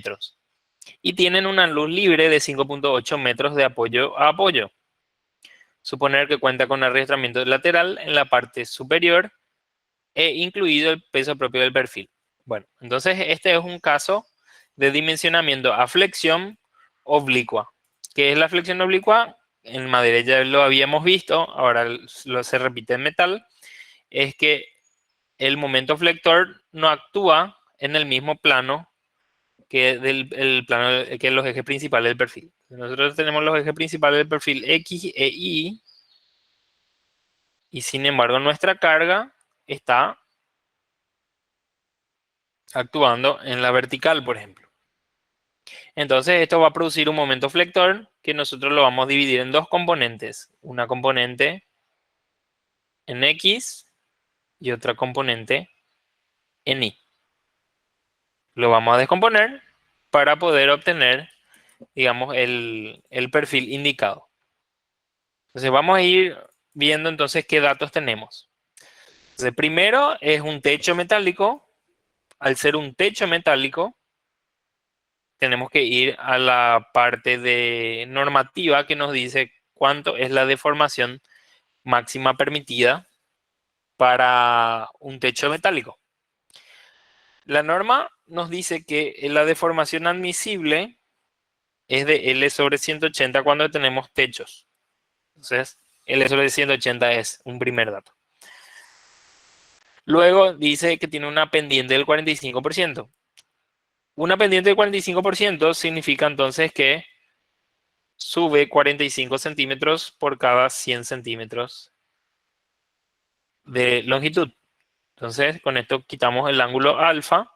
metros. Y tienen una luz libre de 5.8 metros de apoyo a apoyo. Suponer que cuenta con arrastramiento lateral en la parte superior e incluido el peso propio del perfil. Bueno, entonces este es un caso de dimensionamiento a flexión oblicua. ¿Qué es la flexión oblicua? En madera ya lo habíamos visto, ahora se repite en metal. Es que el momento flector no actúa en el mismo plano que el plano que los ejes principales del perfil. Nosotros tenemos los ejes principales del perfil X e Y sin embargo nuestra carga está actuando en la vertical, por ejemplo. Entonces esto va a producir un momento flector que nosotros lo vamos a dividir en dos componentes. Una componente en X y otra componente en Y. Lo vamos a descomponer para poder obtener, digamos, el perfil indicado. Entonces vamos a ir viendo entonces qué datos tenemos. Entonces primero es un techo metálico. Al ser un techo metálico, tenemos que ir a la parte de normativa que nos dice cuánto es la deformación máxima permitida para un techo metálico. La norma nos dice que la deformación admisible es de L sobre 180 cuando tenemos techos. Entonces, L sobre 180 es un primer dato. Luego dice que tiene una pendiente del 45%. Una pendiente del 45% significa entonces que sube 45 centímetros por cada 100 centímetros de longitud. Entonces, con esto quitamos el ángulo alfa,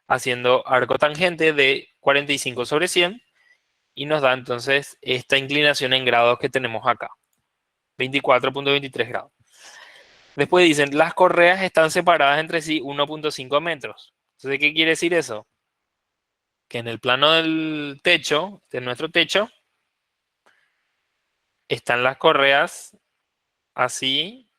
haciendo arco tangente de 45 sobre 100, y nos da entonces esta inclinación en grados que tenemos acá, 24.23 grados. Después dicen, las correas están separadas entre sí 1.5 metros. Entonces, ¿qué quiere decir eso? Que en el plano del techo, de nuestro techo, están las correas así,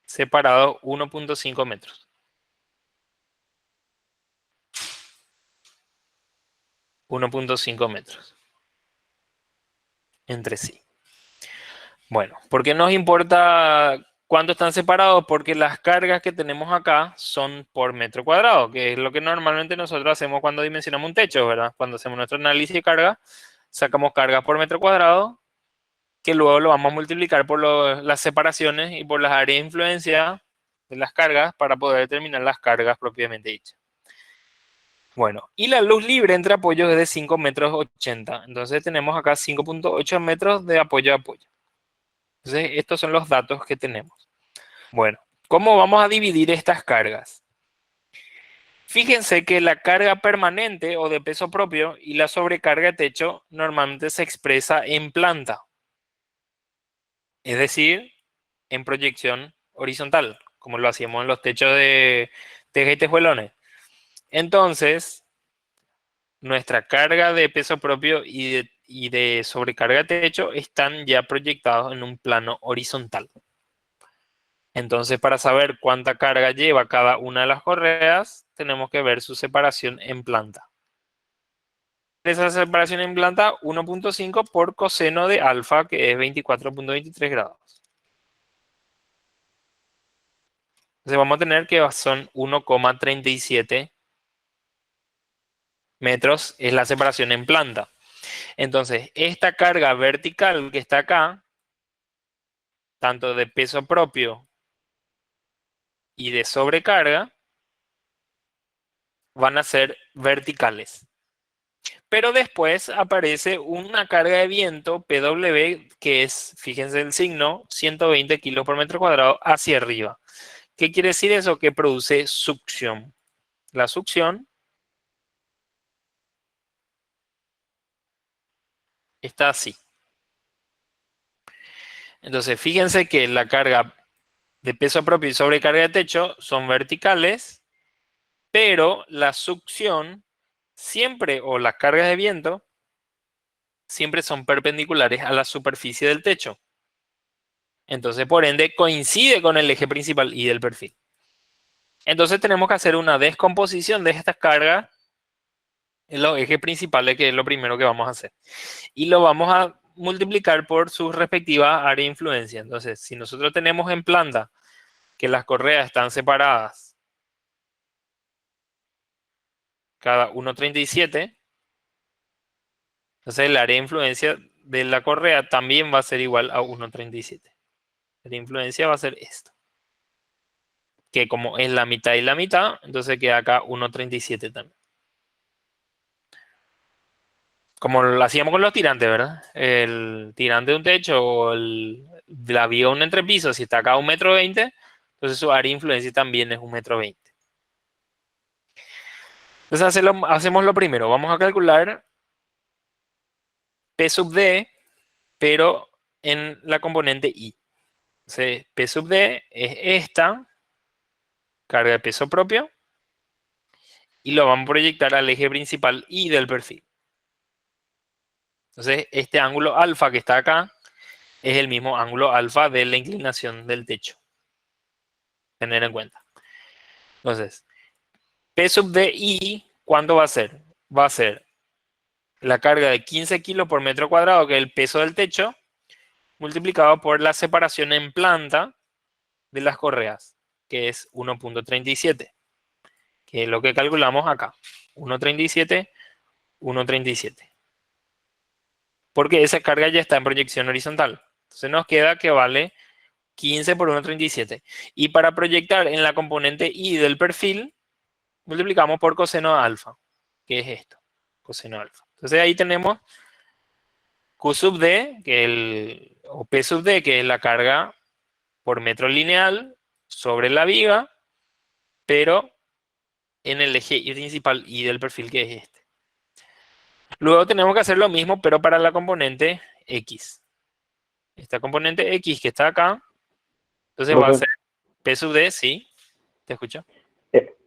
separados 1.5 metros. 1.5 metros entre sí. Bueno, ¿por qué nos importa cuánto están separados? Porque las cargas que tenemos acá son por metro cuadrado, que es lo que normalmente nosotros hacemos cuando dimensionamos un techo, ¿verdad? Cuando hacemos nuestro análisis de carga, sacamos cargas por metro cuadrado, que luego lo vamos a multiplicar por las separaciones y por las áreas de influencia de las cargas para poder determinar las cargas propiamente dichas. Bueno, y la luz libre entre apoyos es de 5 metros 80. Entonces tenemos acá 5.8 metros de apoyo a apoyo. Entonces estos son los datos que tenemos. Bueno, ¿cómo vamos a dividir estas cargas? Fíjense que la carga permanente o de peso propio y la sobrecarga de techo normalmente se expresa en planta. Es decir, en proyección horizontal, como lo hacíamos en los techos de teja y tejuelones. Entonces, nuestra carga de peso propio y de sobrecarga de techo están ya proyectados en un plano horizontal. Entonces, para saber cuánta carga lleva cada una de las correas, tenemos que ver su separación en planta. Esa separación en planta, 1.5 por coseno de alfa, que es 24.23 grados. Entonces, vamos a tener que son 1,37 metros, es la separación en planta. Entonces, esta carga vertical que está acá, tanto de peso propio y de sobrecarga, van a ser verticales. Pero después aparece una carga de viento PW que es, fíjense el signo, 120 kilos por metro cuadrado hacia arriba. ¿Qué quiere decir eso? Que produce succión. La succión está así. Entonces, fíjense que la carga de peso propio y sobrecarga de techo son verticales, pero la succión siempre, o las cargas de viento, siempre son perpendiculares a la superficie del techo. Entonces, por ende, coincide con el eje principal y del perfil. Entonces tenemos que hacer una descomposición de estas cargas en los ejes principales, que es lo primero que vamos a hacer. Y lo vamos a multiplicar por sus respectivas áreas de influencia. Entonces, si nosotros tenemos en planta que las correas están separadas cada 1,37, entonces el área de influencia de la correa también va a ser igual a 1,37. La influencia va a ser esto, que como es la mitad y la mitad, entonces queda acá 1,37 también. Como lo hacíamos con los tirantes, ¿verdad? El tirante de un techo o la viga de un entrepiso, si está acá a 1,20 m, entonces su área de influencia también es 1,20 m. Entonces hacemos lo primero, vamos a calcular P sub D, pero en la componente I. Entonces, P sub D es esta, carga de peso propio, y lo vamos a proyectar al eje principal I del perfil. Entonces, este ángulo alfa que está acá es el mismo ángulo alfa de la inclinación del techo. Tener en cuenta. Entonces, P sub DI, ¿cuánto va a ser? Va a ser la carga de 15 kilos por metro cuadrado, que es el peso del techo, multiplicado por la separación en planta de las correas, que es 1,37, que es lo que calculamos acá. 1,37, 1,37. Porque esa carga ya está en proyección horizontal. Entonces nos queda que vale 15 por 1,37. Y para proyectar en la componente I del perfil, multiplicamos por coseno de alfa, que es esto, coseno de alfa. Entonces ahí tenemos Q sub D, o P sub D, que es la carga por metro lineal sobre la viga, pero en el eje principal I del perfil, que es este. Luego tenemos que hacer lo mismo, pero para la componente X. Esta componente X que está acá, entonces va a Profe, ser P sub D, sí, te escucho.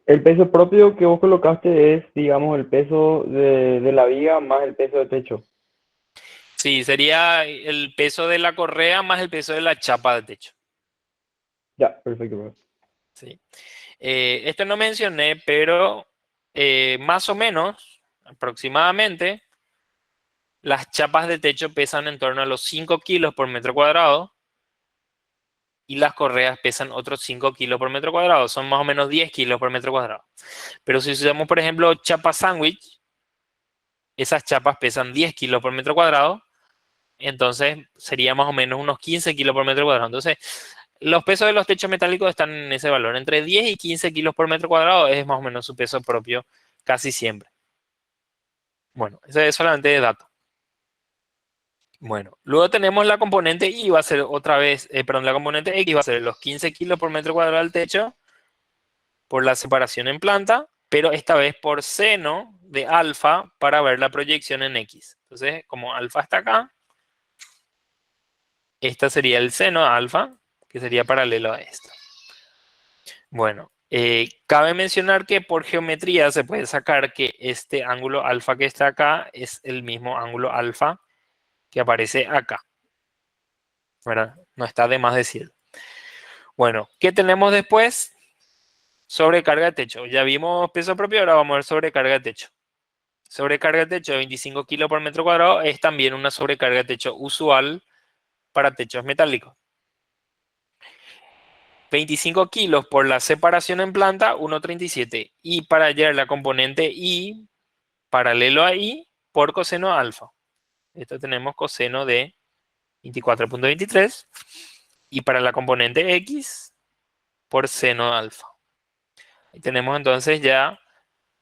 el peso propio que vos colocaste es, digamos, el peso de la viga más el peso del techo. Sí, sería el peso de la correa más el peso de la chapa de techo. Ya, perfecto, profe. Sí. Esto no mencioné, pero más o menos, aproximadamente, las chapas de techo pesan en torno a los 5 kilos por metro cuadrado y las correas pesan otros 5 kilos por metro cuadrado. Son más o menos 10 kilos por metro cuadrado. Pero si usamos, por ejemplo, chapa sándwich, esas chapas pesan 10 kilos por metro cuadrado, entonces sería más o menos unos 15 kilos por metro cuadrado. Entonces, los pesos de los techos metálicos están en ese valor. Entre 10 y 15 kilos por metro cuadrado es más o menos su peso propio casi siempre. Bueno, eso es solamente de dato. Bueno, luego tenemos la componente Y, va a ser otra vez, perdón, la componente X va a ser los 15 kilos por metro cuadrado del techo por la separación en planta, pero esta vez por seno de alfa para ver la proyección en X. Entonces, como alfa está acá, esta sería el seno de alfa, que sería paralelo a esto. Bueno, cabe mencionar que por geometría se puede sacar que este ángulo alfa que está acá es el mismo ángulo alfa que aparece acá, ¿verdad? No está de más decir. Bueno, ¿qué tenemos después? Sobrecarga de techo. Ya vimos peso propio, ahora vamos a ver sobrecarga de techo. Sobrecarga de techo de 25 kilos por metro cuadrado es también una sobrecarga de techo usual para techos metálicos. 25 kilos por la separación en planta, 1,37. Y para hallar la componente I, paralelo a I, por coseno alfa. Esto tenemos coseno de 24,23. Y para la componente X, por seno alfa. Y tenemos entonces ya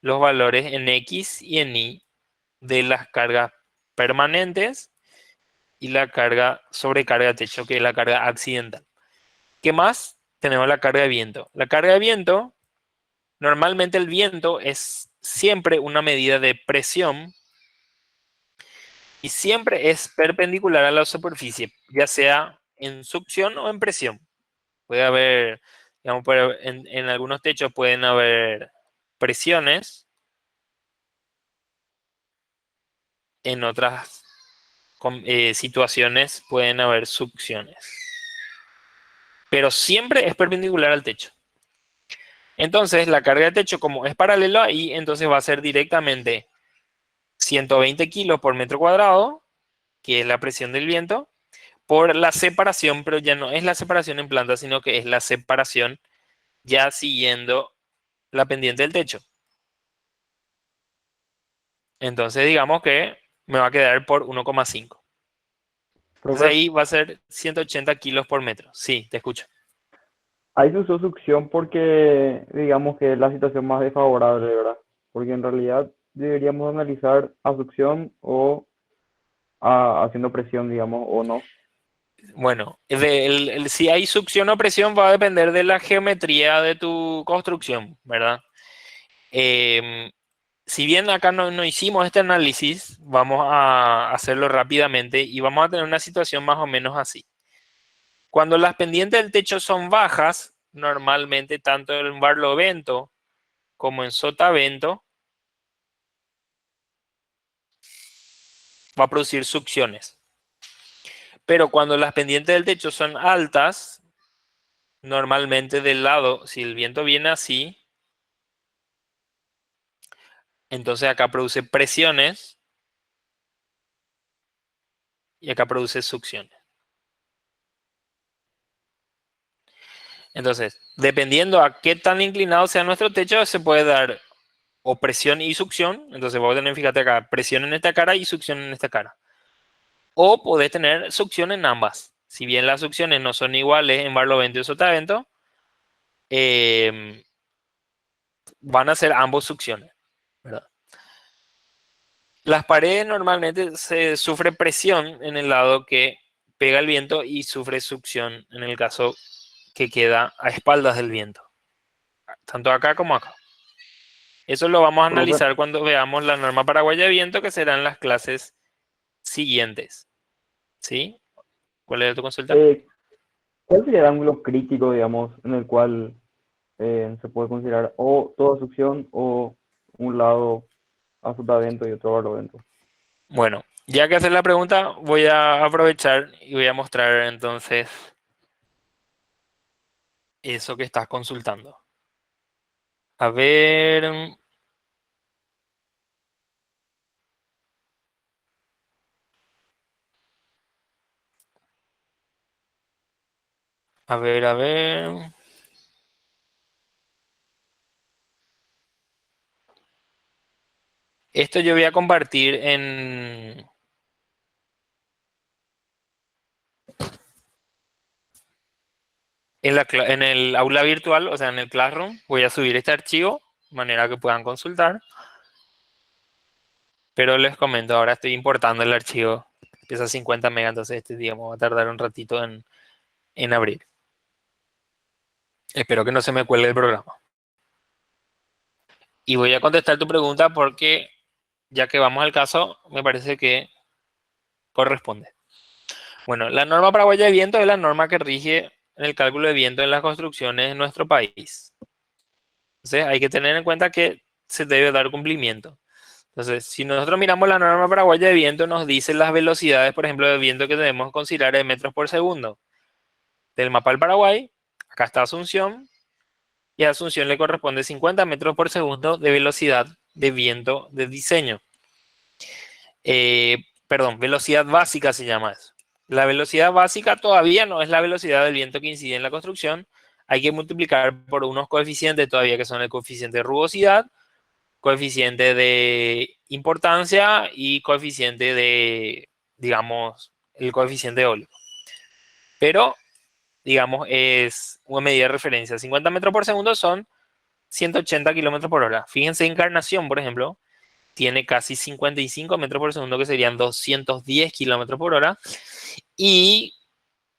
los valores en X y en Y de las cargas permanentes y la carga sobrecarga de techo, que es la carga accidental. ¿Qué más? Tenemos la carga de viento. La carga de viento, normalmente el viento es siempre una medida de presión y siempre es perpendicular a la superficie, ya sea en succión o en presión. Puede haber, digamos, en algunos techos pueden haber presiones, en otras situaciones pueden haber succiones. Pero siempre es perpendicular al techo. Entonces, la carga de techo, como es paralelo ahí, entonces va a ser directamente 120 kilos por metro cuadrado, que es la presión del viento, por la separación, pero ya no es la separación en planta, sino que es la separación ya siguiendo la pendiente del techo. Entonces, digamos que me va a quedar por 1,5. Entonces Profe, ahí va a ser 180 kilos por metro. Sí, te escucho. ahí se usó succión porque digamos que es la situación más desfavorable, ¿verdad? Porque en realidad deberíamos analizar a succión o haciendo presión, digamos, o no. Bueno, si hay succión o presión va a depender de la geometría de tu construcción, ¿verdad? Em, si bien acá no hicimos este análisis, vamos a hacerlo rápidamente y vamos a tener una situación más o menos así. Cuando las pendientes del techo son bajas, normalmente tanto en barlovento como en sotavento va a producir succiones. Pero cuando las pendientes del techo son altas, normalmente del lado, si el viento viene así, entonces acá produce presiones y acá produce succiones. Entonces, dependiendo a qué tan inclinado sea nuestro techo, se puede dar o presión y succión. Entonces, vos tenés, fíjate acá, presión en esta cara y succión en esta cara. O podés tener succión en ambas. Si bien las succiones no son iguales en barlovento y sotavento, eh, van a ser ambos succiones, ¿verdad? Las paredes normalmente se sufre presión en el lado que pega el viento y sufre succión en el caso que queda a espaldas del viento, tanto acá como acá. Eso lo vamos a Profe, analizar cuando veamos la norma paraguaya de viento, que serán las clases siguientes. ¿Sí? ¿Cuál es tu consulta? eh, ¿cuál sería el ángulo crítico, digamos, en el cual se puede considerar o toda succión o un lado a sotavento y otro a barlovento? Bueno, ya que hacer la pregunta, voy a aprovechar y voy a mostrar entonces eso que estás consultando. A ver, a ver, a ver. Esto yo voy a compartir en el aula virtual, o sea, en el Classroom. Voy a subir este archivo de manera que puedan consultar. Pero les comento, ahora estoy importando el archivo. Pesa 50 megas, entonces este, digamos, va a tardar un ratito en abrir. Espero que no se me cuelgue el programa. Y voy a contestar tu pregunta porque, ya que vamos al caso, me parece que corresponde. Bueno, la norma paraguaya de viento es la norma que rige el cálculo de viento en las construcciones en nuestro país. Entonces, hay que tener en cuenta que se debe dar cumplimiento. Entonces, si nosotros miramos la norma paraguaya de viento, nos dice las velocidades, por ejemplo, de viento que debemos considerar en metros por segundo. Del mapa del Paraguay, acá está Asunción, y a Asunción le corresponde 50 metros por segundo de velocidad de viento de diseño. Perdón, velocidad básica se llama eso. La velocidad básica todavía no es la velocidad del viento que incide en la construcción. Hay que multiplicar por unos coeficientes todavía que son el coeficiente de rugosidad, coeficiente de importancia y coeficiente de, digamos, el coeficiente eólico. Pero, digamos, es una medida de referencia. 50 metros por segundo son 180 kilómetros por hora. Fíjense, Encarnación, por ejemplo, tiene casi 55 metros por segundo, que serían 210 kilómetros por hora. Y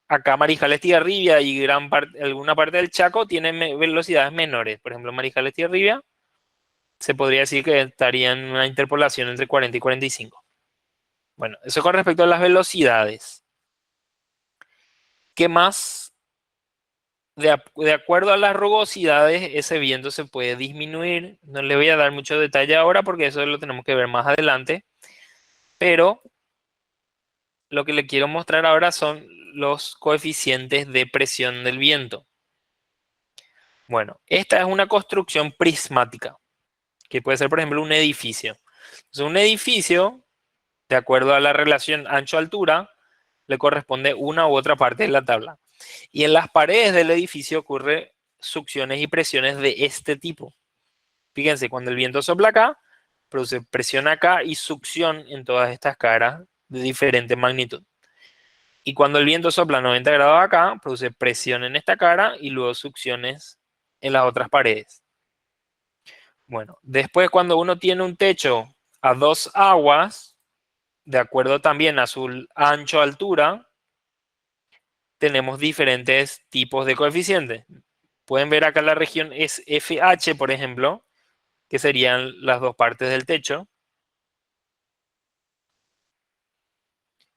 acá Marijales Tiarribia y alguna parte del Chaco tienen velocidades menores. Por ejemplo, Marijales Tiarribia se podría decir que estaría en una interpolación entre 40 y 45. Bueno, eso con respecto a las velocidades. ¿Qué más? De acuerdo a las rugosidades, ese viento se puede disminuir. No le voy a dar mucho detalle ahora porque eso lo tenemos que ver más adelante. Pero lo que le quiero mostrar ahora son los coeficientes de presión del viento. Bueno, esta es una construcción prismática, que puede ser, por ejemplo, un edificio. Entonces, un edificio, de acuerdo a la relación ancho-altura, le corresponde una u otra parte de la tabla. Y en las paredes del edificio ocurre succiones y presiones de este tipo. Fíjense, cuando el viento sopla acá, produce presión acá y succión en todas estas caras de diferente magnitud. Y cuando el viento sopla a 90 grados acá, produce presión en esta cara y luego succiones en las otras paredes. Bueno, después cuando uno tiene un techo a dos aguas, de acuerdo también a su ancho-altura, tenemos diferentes tipos de coeficientes. Pueden ver acá la región es FH, por ejemplo, que serían las dos partes del techo.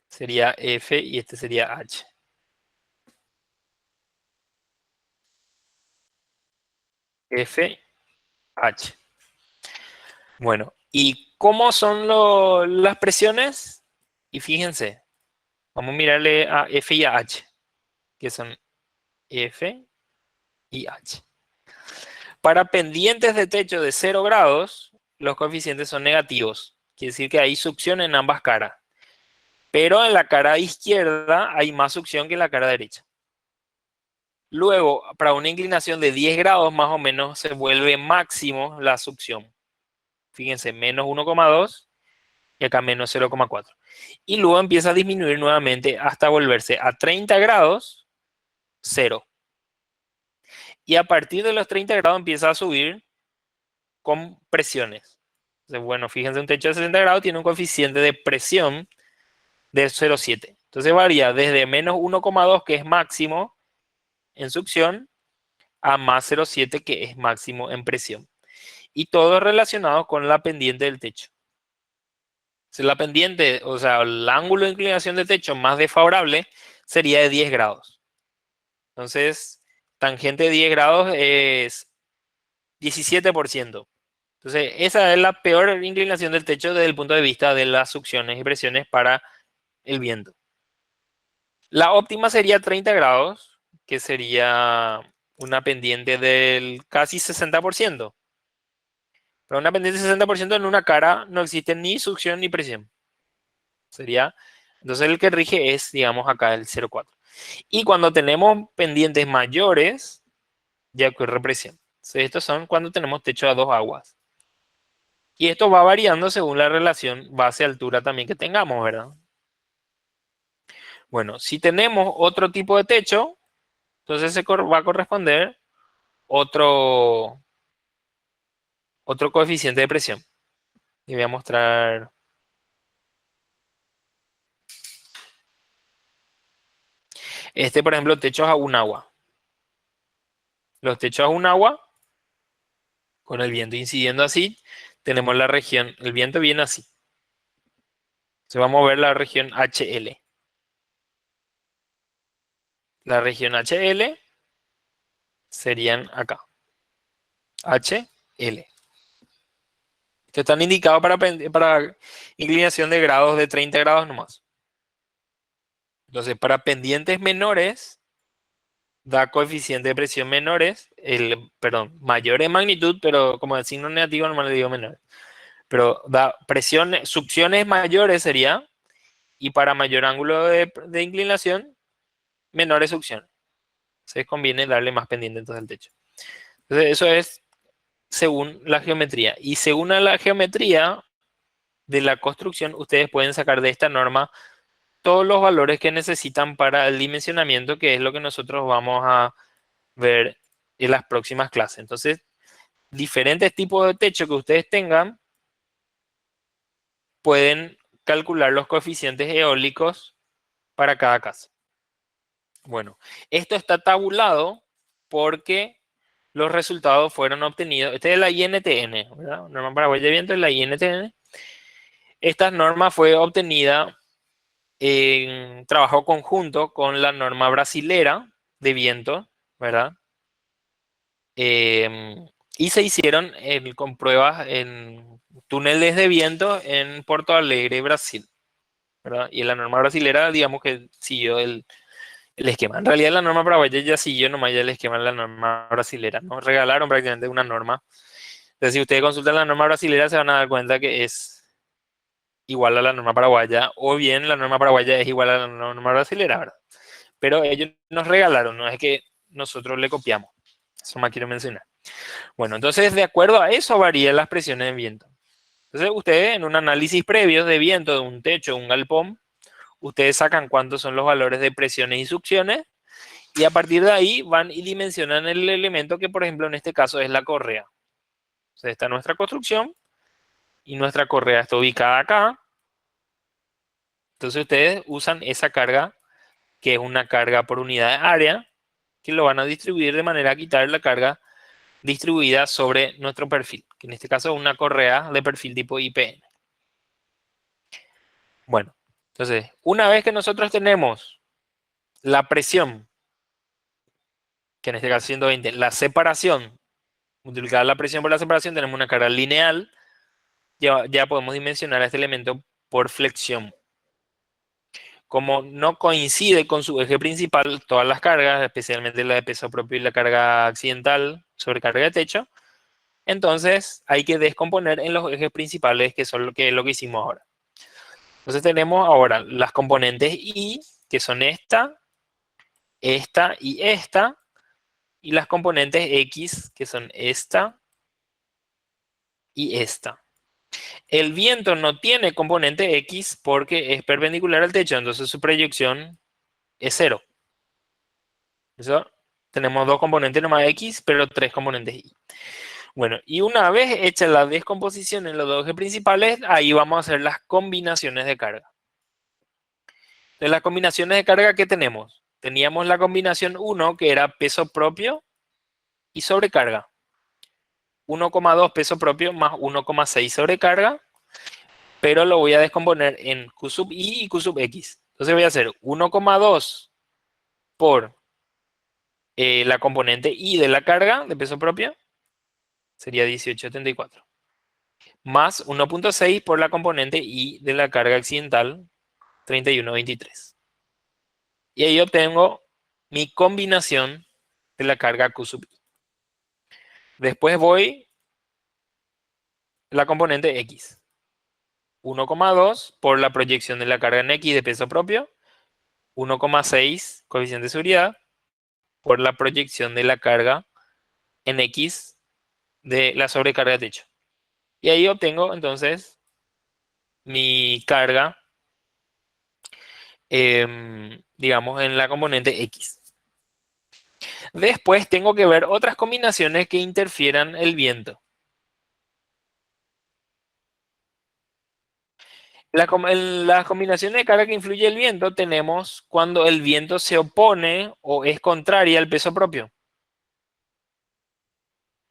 Sería F y este sería H. F, H. Bueno, ¿y cómo son las presiones? Y fíjense, vamos a mirarle a F y a H, que son F y H. Para pendientes de techo de 0 grados, los coeficientes son negativos. Quiere decir que hay succión en ambas caras. Pero en la cara izquierda hay más succión que en la cara derecha. Luego, para una inclinación de 10 grados más o menos, se vuelve máximo la succión. Fíjense, menos 1,2 y acá menos 0,4. Y luego empieza a disminuir nuevamente hasta volverse a 30 grados, 0. Y a partir de los 30 grados empieza a subir con presiones. Entonces, bueno, fíjense, un techo de 60 grados tiene un coeficiente de presión de 0,7. Entonces varía desde menos 1,2, que es máximo en succión, a más 0,7, que es máximo en presión. Y todo relacionado con la pendiente del techo. Si la pendiente, o sea, el ángulo de inclinación del techo más desfavorable sería de 10 grados. Entonces, tangente de 10 grados es 17%. Entonces, esa es la peor inclinación del techo desde el punto de vista de las succiones y presiones para el viento. La óptima sería 30 grados, que sería una pendiente del casi 60%. Pero una pendiente del 60% en una cara no existe ni succión ni presión. Sería, entonces el que rige es, digamos, acá el 0,4. Y cuando tenemos pendientes mayores, ya ocurre presión. Entonces, estos son cuando tenemos techo a dos aguas. Y esto va variando según la relación base-altura también que tengamos, ¿verdad? Bueno, si tenemos otro tipo de techo, entonces va a corresponder otro coeficiente de presión. Y voy a mostrar. Este, por ejemplo, techos a un agua. Los techos a un agua, con el viento incidiendo así, tenemos la región, el viento viene así. Entonces vamos a ver la región HL. La región HL serían acá. HL. Que están indicados para inclinación de grados de 30 grados nomás. Entonces, para pendientes menores, da coeficiente de presión menores, perdón, mayores en magnitud, pero como el signo negativo normal le digo menores. Pero da presiones, succiones mayores sería, y para mayor ángulo de inclinación, menores succiones. Entonces conviene darle más pendiente entonces al techo. Entonces, eso es según la geometría. Y según la geometría de la construcción, ustedes pueden sacar de esta norma todos los valores que necesitan para el dimensionamiento, que es lo que nosotros vamos a ver en las próximas clases. Entonces, diferentes tipos de techo que ustedes tengan, pueden calcular los coeficientes eólicos para cada casa. Bueno, esto está tabulado porque los resultados fueron obtenidos. Este es la INTN, ¿verdad? Norma Paraguaya de Viento es la INTN. Esta norma fue obtenida en trabajo conjunto con la norma brasilera de viento, ¿verdad? Y se hicieron con pruebas en túneles de viento en Porto Alegre, Brasil, ¿verdad? Y la norma brasilera, digamos que siguió el esquema. En realidad la norma paraguaya ya siguió nomás ya el esquema de la norma brasilera, ¿no? Regalaron prácticamente una norma. Entonces, si ustedes consultan la norma brasilera, se van a dar cuenta que es igual a la norma paraguaya, o bien la norma paraguaya es igual a la norma brasilera, ¿verdad? Pero ellos nos regalaron, no es que nosotros le copiamos. Eso más quiero mencionar. Bueno, entonces, de acuerdo a eso varían las presiones de viento. Entonces, ustedes en un análisis previo de viento de un techo, un galpón, ustedes sacan cuántos son los valores de presiones y succiones y a partir de ahí van y dimensionan el elemento que, por ejemplo, en este caso es la correa. Entonces, esta es nuestra construcción y nuestra correa está ubicada acá. Entonces, ustedes usan esa carga, que es una carga por unidad de área, que lo van a distribuir de manera a quitar la carga distribuida sobre nuestro perfil, que en este caso es una correa de perfil tipo IPN. Bueno, entonces, una vez que nosotros tenemos la presión, que en este caso es 120, la separación, multiplicada la presión por la separación, tenemos una carga lineal, ya podemos dimensionar a este elemento por flexión. Como no coincide con su eje principal todas las cargas, especialmente la de peso propio y la carga accidental sobre carga de techo, entonces hay que descomponer en los ejes principales, que son lo que hicimos ahora. Entonces tenemos ahora las componentes I, que son esta y las componentes X, que son esta y esta. El viento no tiene componente X porque es perpendicular al techo, entonces su proyección es cero. Eso, tenemos dos componentes nomás X, pero tres componentes Y. Bueno, y una vez hecha la descomposición en los dos ejes principales, ahí vamos a hacer las combinaciones de carga. De las combinaciones de carga que tenemos, teníamos la combinación 1, que era peso propio y sobrecarga. 1,2 peso propio más 1,6 sobrecarga, pero lo voy a descomponer en Q sub I y Q sub X. Entonces voy a hacer 1,2 por la componente I de la carga de peso propio, sería 18,74. Más 1,6 por la componente I de la carga accidental, 31,23. Y ahí obtengo mi combinación de la carga Q sub I. Después voy la componente X. 1,2 por la proyección de la carga en X de peso propio. 1,6 coeficiente de seguridad por la proyección de la carga en X de la sobrecarga de techo. Y ahí obtengo entonces mi carga, digamos, en la componente X. Después tengo que ver otras combinaciones que interfieran el viento. En las combinaciones de carga que influye el viento tenemos cuando el viento se opone o es contraria al peso propio.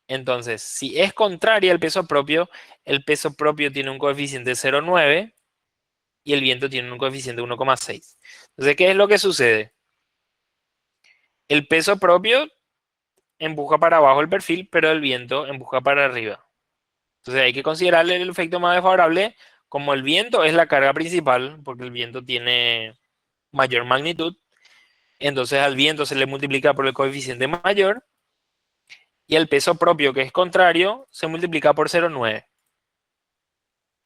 Entonces, si es contraria al peso propio, el peso propio tiene un coeficiente de 0,9 y el viento tiene un coeficiente de 1,6. Entonces, ¿qué es lo que sucede? El peso propio empuja para abajo el perfil, pero el viento empuja para arriba. Entonces, hay que considerar el efecto más desfavorable. Como el viento es la carga principal, porque el viento tiene mayor magnitud, entonces al viento se le multiplica por el coeficiente mayor y el peso propio, que es contrario, se multiplica por 0,9.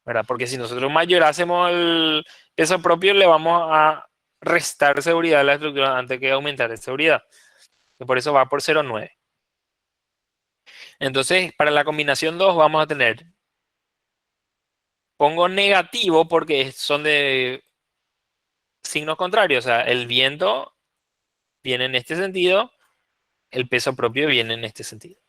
¿Verdad? Porque si nosotros mayorásemos el peso propio, le vamos a restar seguridad a la estructura antes que aumentar de seguridad. Y por eso va por 0,9. Entonces, para la combinación 2 vamos a tener, pongo negativo porque son de signos contrarios. O sea, el viento viene en este sentido, el peso propio viene en este sentido.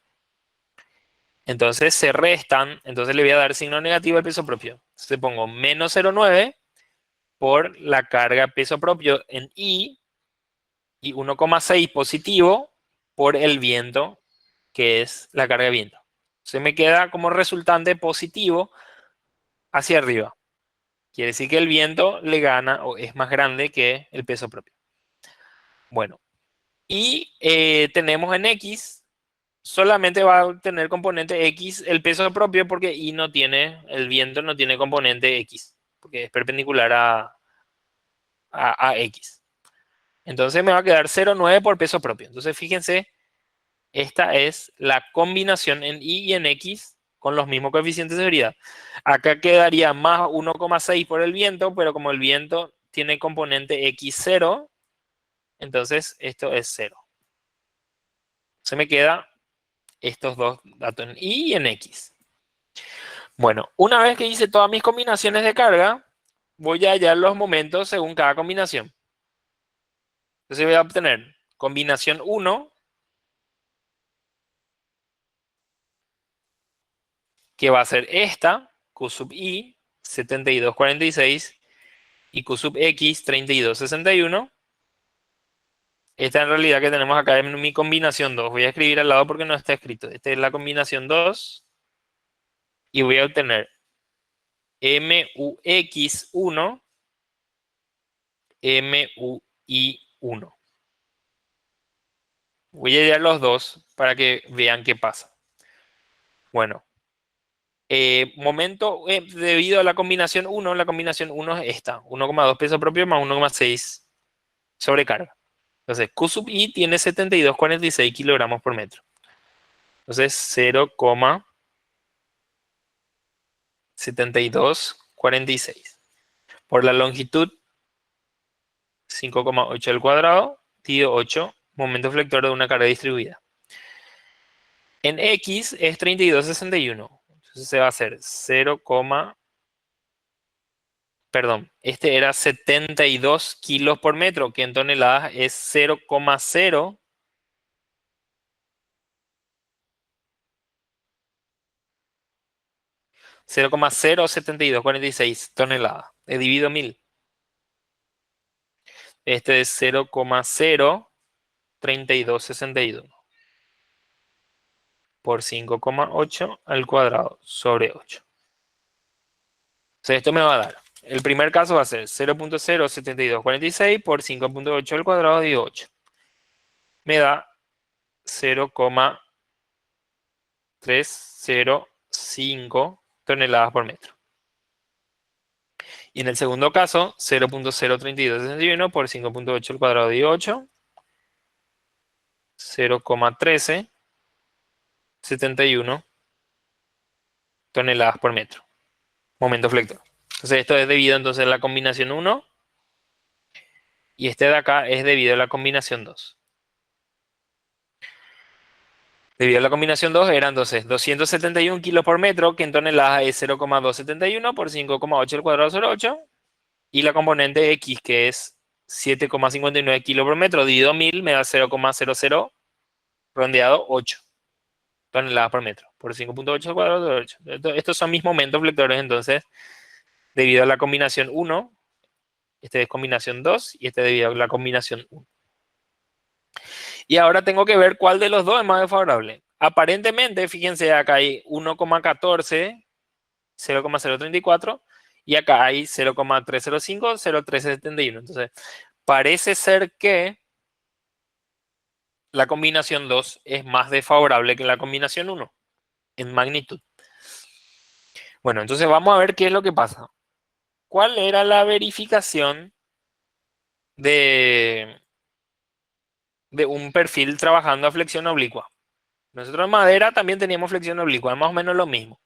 Entonces se restan, entonces le voy a dar signo negativo al peso propio. Entonces pongo menos 0,9 por la carga peso propio en I y 1,6 positivo por el viento, que es la carga de viento. Se me queda como resultante positivo hacia arriba. Quiere decir que el viento le gana o es más grande que el peso propio. Bueno, y tenemos en X, solamente va a tener componente X el peso propio porque I no tiene, el viento no tiene componente X, porque es perpendicular a X. Entonces me va a quedar 0,9 por peso propio. Entonces fíjense, esta es la combinación en Y y en X con los mismos coeficientes de seguridad. Acá quedaría más 1,6 por el viento, pero como el viento tiene componente X0, entonces esto es 0. Se me queda estos dos datos en Y y en X. Bueno, una vez que hice todas mis combinaciones de carga, voy a hallar los momentos según cada combinación. Entonces voy a obtener combinación 1, que va a ser esta, Q sub I, 72,46, y Q sub X, 32,61. Esta en realidad que tenemos acá en mi combinación 2. Voy a escribir al lado porque no está escrito. Esta es la combinación 2. Y voy a obtener MUX1, MUI1. Voy a hallar los dos para que vean qué pasa. Bueno, debido a la combinación 1 es esta. 1,2 peso propio más 1,6 sobrecarga. Entonces, Q sub I tiene 72,46 kilogramos por metro. Entonces, 0,7246. Por la longitud, 5,8 al cuadrado, dividido 8, momento flector de una carga distribuida. En X es 32,61. Entonces se va a hacer 0, perdón, este era 72 kilos por metro, que en toneladas es 0,07246 toneladas. He dividido 1000. Este es 0,03261 por 5,8 al cuadrado sobre 8. Entonces esto me va a dar, el primer caso va a ser 0,07246 por 5,8 al cuadrado de 8. Me da 0,305 toneladas por metro. Y en el segundo caso, 0,03261 por 5,8 al cuadrado de 8, 0,1371 toneladas por metro. Momento flector. Entonces esto es debido entonces a la combinación 1 y este de acá es debido a la combinación 2. Debido a la combinación 2 eran entonces 271 kilos por metro, que en toneladas es 0,271 por 5,8 al cuadrado sobre 8. Y la componente X, que es 7,59 kilos por metro, dividido 1000, me da 0,00 rondeado 8 toneladas por metro, por 5,8 al cuadrado sobre 8. Estos son mis momentos flectores, entonces, debido a la combinación 1, este es combinación 2 y este debido a la combinación 1. Y ahora tengo que ver cuál de los dos es más desfavorable. Aparentemente, fíjense, acá hay 1,14, 0,034 y acá hay 0,305, 0,371. Entonces, parece ser que la combinación 2 es más desfavorable que la combinación 1 en magnitud. Bueno, entonces vamos a ver qué es lo que pasa. ¿Cuál era la verificación de un perfil trabajando a flexión oblicua? Nosotros en madera también teníamos flexión oblicua, más o menos lo mismo.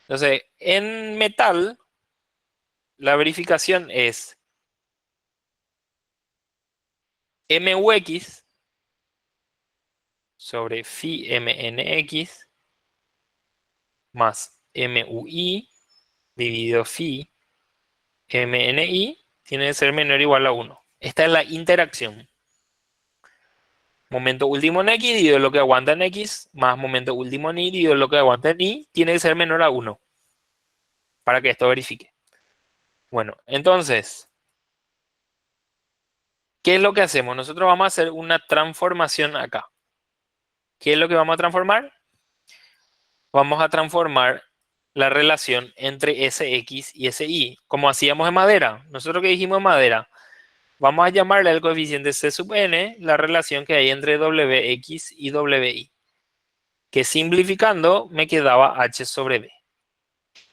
Entonces, en metal, la verificación es MUX sobre phi MNX más MUI dividido phi MNI tiene que ser menor o igual a 1. Esta es la interacción. Momento último en X dividido lo que aguanta en X más momento último en Y dividido lo que aguanta en Y tiene que ser menor a 1 para que esto verifique. Bueno, entonces, ¿qué es lo que hacemos? Nosotros vamos a hacer una transformación acá. ¿Qué es lo que vamos a transformar? Vamos a transformar la relación entre SX y SY, como hacíamos en madera. Nosotros que dijimos en madera, vamos a llamarle al coeficiente C sub n la relación que hay entre WX y WY, que simplificando me quedaba H sobre B.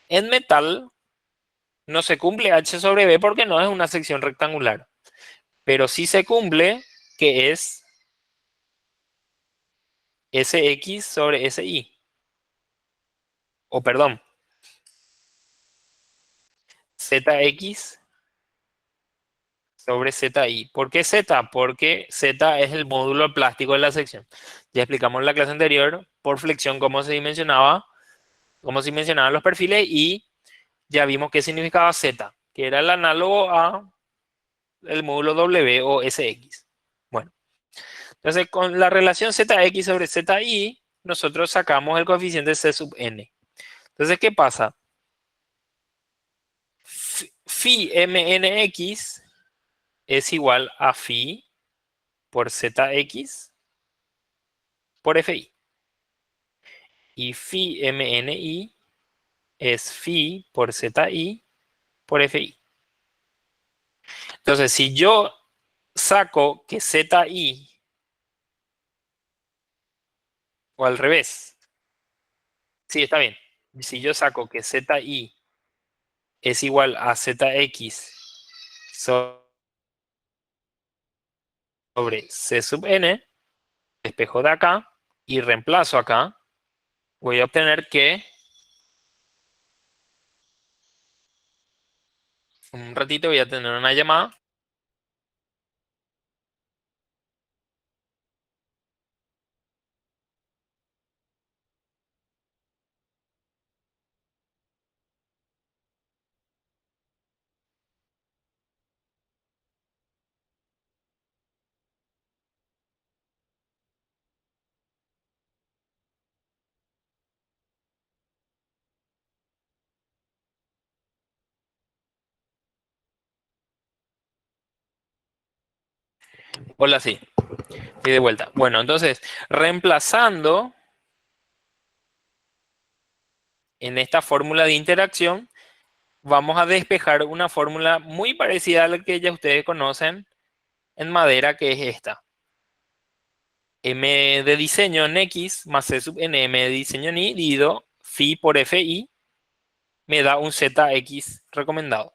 En metal no se cumple H sobre B porque no es una sección rectangular, pero sí se cumple que es Sx sobre Si. O perdón, Zx sobre Zi. ¿Por qué Z? Porque Z es el módulo plástico de la sección. Ya explicamos en la clase anterior por flexión cómo se mencionaban los perfiles y ya vimos qué significaba Z, que era el análogo a el módulo W o Sx. Bueno, entonces con la relación Zx sobre Zi, nosotros sacamos el coeficiente C sub n. Entonces, ¿qué pasa? Phi mnx es igual a phi por Zx por Fi. Y phi mni es phi por Zi por Fi. Entonces, si yo saco que Zi, o al revés, sí, está bien. Si yo saco que Zi es igual a Zx sobre C sub n, despejo de acá y reemplazo acá, voy a obtener que, un ratito voy a tener una llamada. Hola, sí, y de vuelta. Bueno, entonces, reemplazando en esta fórmula de interacción, vamos a despejar una fórmula muy parecida a la que ya ustedes conocen en madera, que es esta. M de diseño en X más C sub n, M de diseño en Y, dividido phi por Fi, me da un Zx recomendado.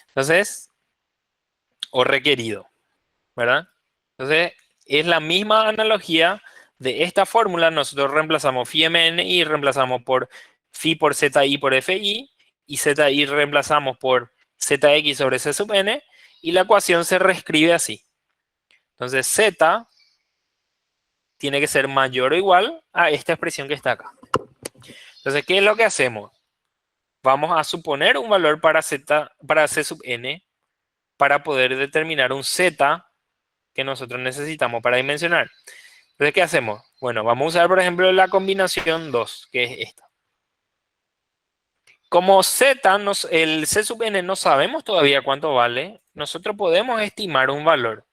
Entonces, o requerido, ¿verdad? Entonces, es la misma analogía de esta fórmula. Nosotros reemplazamos phi mn y reemplazamos por phi por Zi por Fi, y Zi reemplazamos por Zx sobre C sub n, y la ecuación se reescribe así. Entonces, Z tiene que ser mayor o igual a esta expresión que está acá. Entonces, ¿qué es lo que hacemos? Vamos a suponer un valor para Z, para C sub n, para poder determinar un Z que nosotros necesitamos para dimensionar. Entonces, ¿qué hacemos? Bueno, vamos a usar, por ejemplo, la combinación 2, que es esta. Como Z, el C sub n no sabemos todavía cuánto vale, nosotros podemos estimar un valor.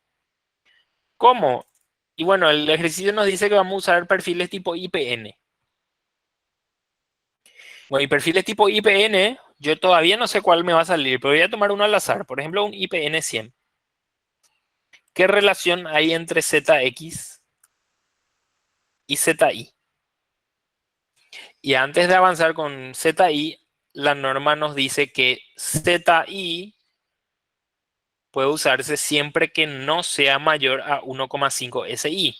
¿Cómo? Y bueno, el ejercicio nos dice que vamos a usar perfiles tipo IPN. Bueno, y perfiles tipo IPN, yo todavía no sé cuál me va a salir, pero voy a tomar uno al azar. Por ejemplo, un IPN 100. ¿Qué relación hay entre Zx y Zi? Y antes de avanzar con Zi, la norma nos dice que Zi puede usarse siempre que no sea mayor a 1,5 SI.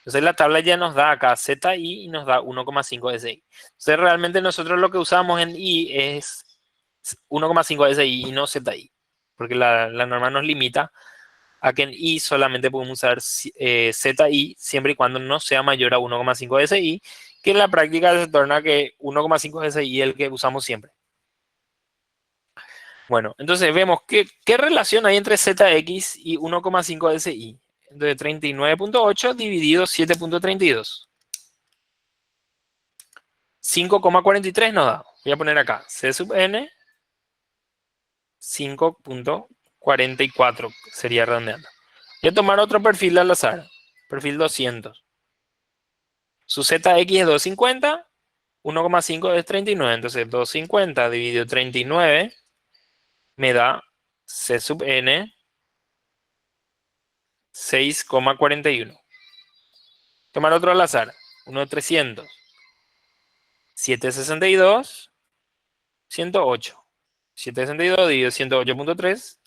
Entonces la tabla ya nos da acá Zi y nos da 1,5 SI. Entonces realmente nosotros lo que usamos en I es 1,5 SI y no ZI. Porque la norma nos limita a que en I solamente podemos usar ZI siempre y cuando no sea mayor a 1,5 SI, que en la práctica se torna que 1,5 SI es el que usamos siempre. Bueno, entonces vemos qué relación hay entre Zx y 1,5 SI. Entonces 39,8 dividido 7,32. 5,43 nos da. Voy a poner acá C sub n 5,44 sería redondeando. Voy a tomar otro perfil al azar. Perfil 200. Su Zx es 250, 1,5 es 39. Entonces 250 dividido 39 me da C sub n 6,41. Tomar otro al azar. Uno de 300. 762, 108. 762 dividido 108,3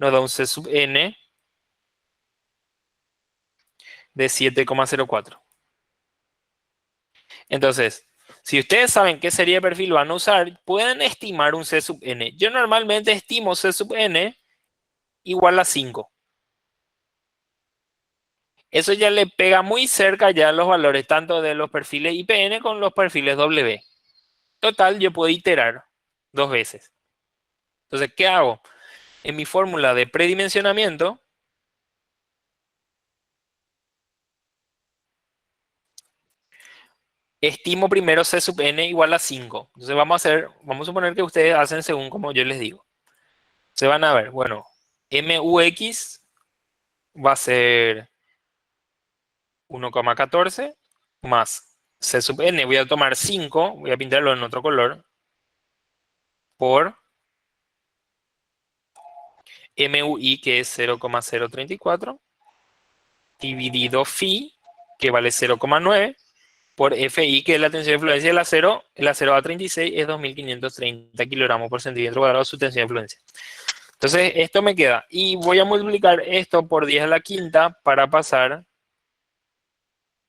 nos da un C sub n de 7,04. Entonces, si ustedes saben qué serie de perfil van a usar, pueden estimar un C sub n. Yo normalmente estimo C sub n igual a 5. Eso ya le pega muy cerca ya a los valores tanto de los perfiles IPN con los perfiles W. Total, yo puedo iterar 2 veces. Entonces, ¿qué hago? En mi fórmula de predimensionamiento, estimo primero C sub n igual a 5. Entonces vamos a suponer que ustedes hacen según como yo les digo. Se van a ver, bueno, MUX va a ser 1,14 más C sub n, voy a tomar 5, voy a pintarlo en otro color, por MUI, que es 0,034, dividido phi, que vale 0,9, por FI, que es la tensión de influencia del acero. El acero A36 es 2530 kilogramos por centímetro cuadrado su tensión de influencia. Entonces, esto me queda. Y voy a multiplicar esto por 10 a la quinta para pasar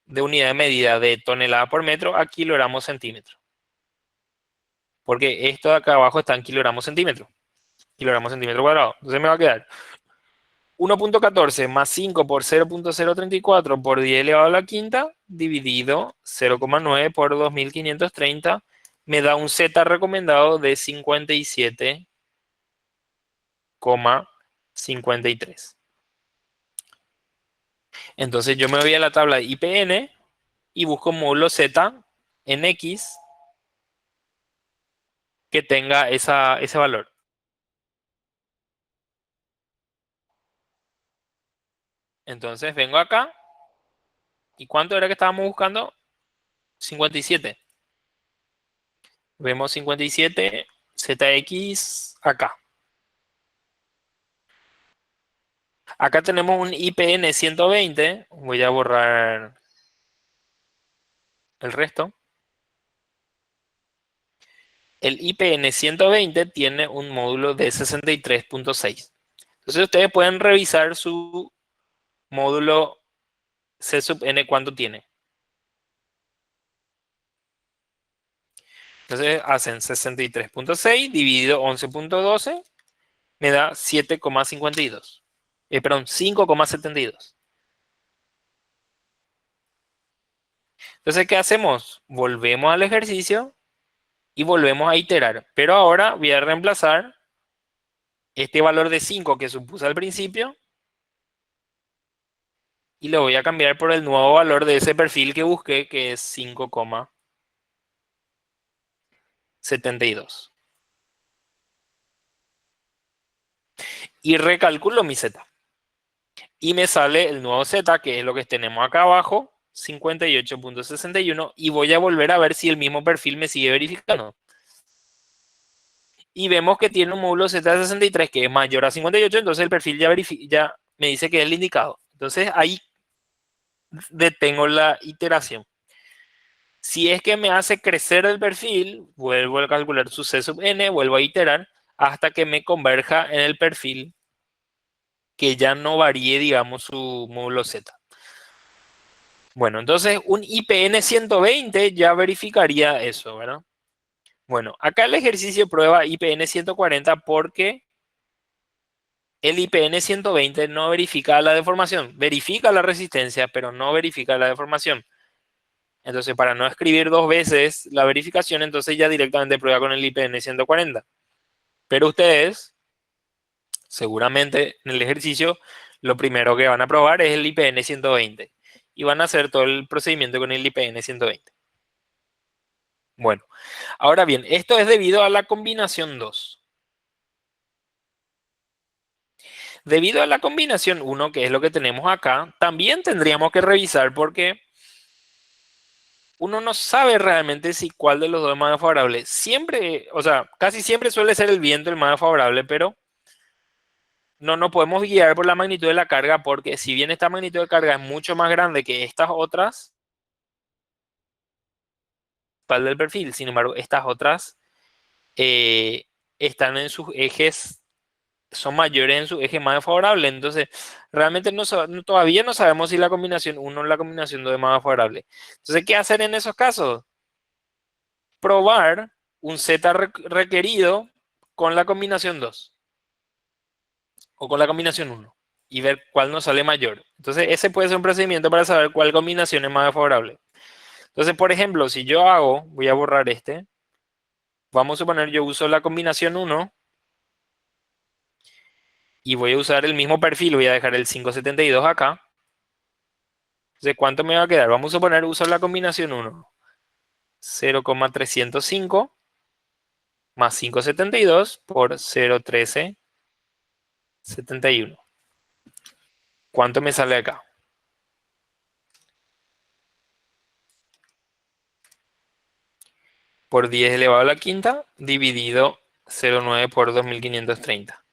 de unidad de medida de tonelada por metro a kilogramos centímetro. Porque esto de acá abajo está en kilogramos centímetro. Kilogramos centímetro cuadrado. Entonces me va a quedar 1,14 más 5 por 0,034 por 10 elevado a la quinta dividido 0,9 por 2530 me da un Z recomendado de 57,53. Entonces yo me voy a la tabla de IPN y busco módulo Z en X que tenga ese valor. Entonces vengo acá y ¿cuánto era que estábamos buscando? 57. Vemos 57 ZX acá. Acá tenemos un IPN 120. Voy a borrar el resto. El IPN 120 tiene un módulo de 63,6. Entonces ustedes pueden revisar su módulo C sub n cuánto tiene. Entonces hacen 63,6 dividido 11,12 me da 7,52. Perdón, 5,72. Entonces, ¿qué hacemos? Volvemos al ejercicio y volvemos a iterar. Pero ahora voy a reemplazar este valor de 5 que supuse al principio y lo voy a cambiar por el nuevo valor de ese perfil que busqué, que es 5,72. Y recalculo mi Z. Y me sale el nuevo Z, que es lo que tenemos acá abajo, 58,61. Y voy a volver a ver si el mismo perfil me sigue verificando. Y vemos que tiene un módulo Z de 63 que es mayor a 58, entonces el perfil ya me dice que es el indicado. Entonces ahí detengo la iteración. Si es que me hace crecer el perfil, vuelvo a calcular su C sub n, vuelvo a iterar hasta que me converja en el perfil que ya no varíe, digamos, su módulo Z. Bueno, entonces un IPN 120 ya verificaría eso, ¿verdad? Bueno, acá el ejercicio prueba IPN 140 porque el IPN 120 no verifica la deformación, verifica la resistencia, pero no verifica la deformación. Entonces, para no escribir 2 veces la verificación, entonces ya directamente prueba con el IPN 140. Pero ustedes, seguramente en el ejercicio, lo primero que van a probar es el IPN 120. Y van a hacer todo el procedimiento con el IPN 120. Bueno, ahora bien, esto es debido a la combinación 2. Debido a la combinación 1, que es lo que tenemos acá, también tendríamos que revisar porque uno no sabe realmente si cuál de los dos es más favorable. Siempre, o sea, casi siempre suele ser el viento el más favorable, pero no nos podemos guiar por la magnitud de la carga porque si bien esta magnitud de carga es mucho más grande que estas otras, tal del perfil, sin embargo, estas otras eh, están en sus ejes son mayores en su eje más desfavorable. Entonces, realmente todavía no sabemos si la combinación uno o la combinación 2 es más favorable. Entonces, ¿qué hacer en esos casos? Probar un Z requerido con la combinación 2 o con la combinación uno y ver cuál nos sale mayor. Entonces, ese puede ser un procedimiento para saber cuál combinación es más favorable. Entonces, por ejemplo, si yo voy a borrar este, vamos a suponer yo uso la combinación uno y voy a usar el mismo perfil, voy a dejar el 572 acá. Entonces, ¿cuánto me va a quedar? Vamos a suponer uso la combinación uno, 0,305 más 572 por 0,1371. ¿Cuánto me sale acá? Por 10 elevado a la quinta dividido 0,9 por 2530.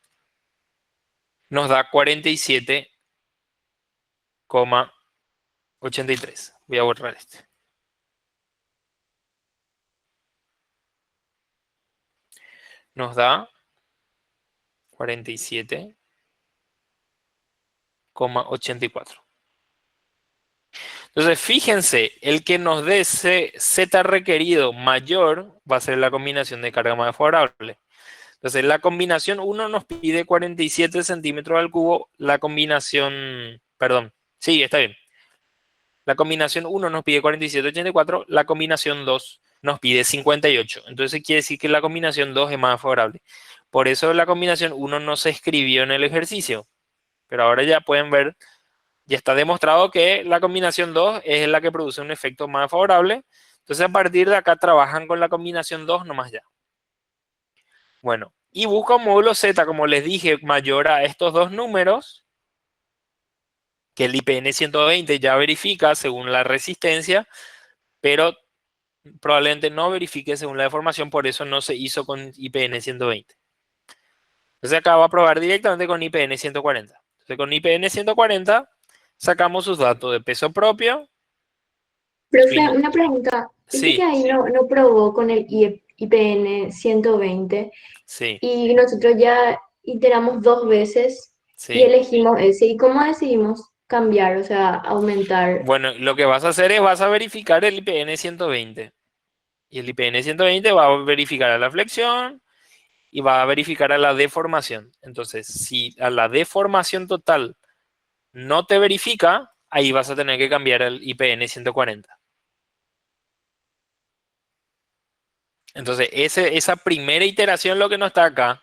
Nos da 47,83. Voy a borrar este. Nos da 47,84. Entonces, fíjense, el que nos dé ese Z requerido mayor va a ser la combinación de carga más favorable. Entonces, la combinación uno nos pide 47 centímetros al cubo. La combinación, perdón, sí, está bien. La combinación uno nos pide 47,84. La combinación 2 nos pide 58. Entonces, quiere decir que la combinación 2 es más favorable. Por eso la combinación uno no se escribió en el ejercicio. Pero ahora ya pueden ver, ya está demostrado que la combinación 2 es la que produce un efecto más favorable. Entonces, a partir de acá trabajan con la combinación 2 nomás ya. Bueno, y busca un módulo Z, como les dije, mayor a estos dos números, que el IPN 120 ya verifica según la resistencia, pero probablemente no verifique según la deformación, por eso no se hizo con IPN 120. Entonces acá va a probar directamente con IPN 140. Entonces con IPN 140 sacamos sus datos de peso propio. Profe, una pregunta. Viste que Sí, ahí no probó con el IPN 120 sí, y nosotros ya iteramos dos veces y sí. elegimos ese. ¿Y cómo decidimos cambiar, o sea, aumentar? Bueno, lo que vas a hacer es vas a verificar el IPN 120. Y el IPN 120 va a verificar a la flexión y va a verificar a la deformación. Entonces, si a la deformación total no te verifica, ahí vas a tener que cambiar el IPN 140. Entonces, esa primera iteración lo que no está acá,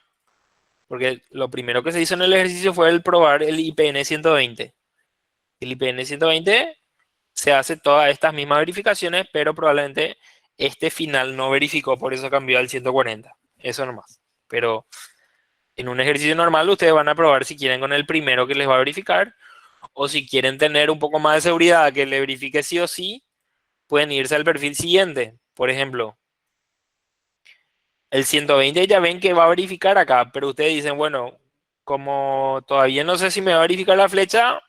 porque lo primero que se hizo en el ejercicio fue el probar el IPN 120. El IPN 120 se hace todas estas mismas verificaciones, pero probablemente este final no verificó, por eso cambió al 140. Eso nomás. Pero en un ejercicio normal ustedes van a probar si quieren con el primero que les va a verificar, o si quieren tener un poco más de seguridad que le verifique sí o sí, pueden irse al perfil siguiente. Por ejemplo, el 120 ya ven que va a verificar acá, pero ustedes dicen, bueno, como todavía no sé si me va a verificar la flecha,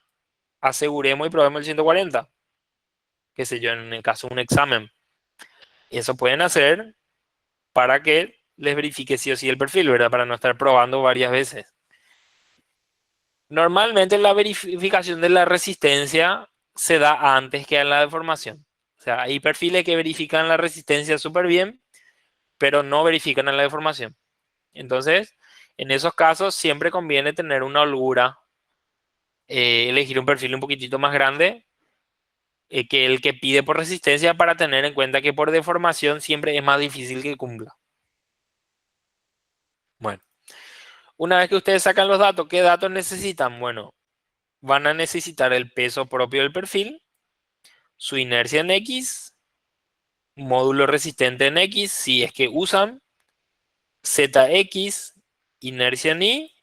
aseguremos y probemos el 140, qué sé yo, en el caso de un examen. Y eso pueden hacer para que les verifique sí o sí el perfil, ¿verdad? Para no estar probando varias veces. Normalmente la verificación de la resistencia se da antes que en la deformación. O sea, hay perfiles que verifican la resistencia súper bien, pero no verifican en la deformación. Entonces, en esos casos siempre conviene tener una holgura, elegir un perfil un poquitito más grande que el que pide por resistencia, para tener en cuenta que por deformación siempre es más difícil que cumpla. Bueno, una vez que ustedes sacan los datos, ¿qué datos necesitan? Bueno, van a necesitar el peso propio del perfil, su inercia en X, módulo resistente en X, si es que usan, ZX, inercia en y